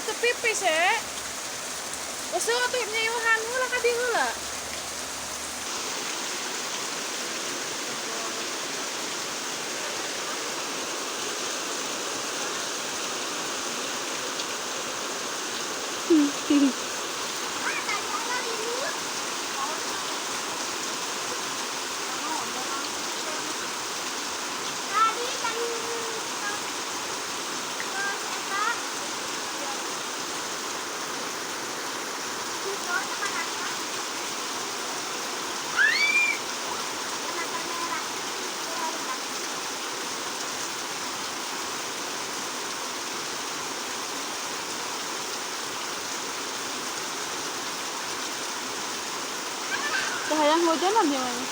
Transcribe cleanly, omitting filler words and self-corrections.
atuh pipis Usu atuh nyayuhan heula ka dieu heula. Hayang hujanan ya mana?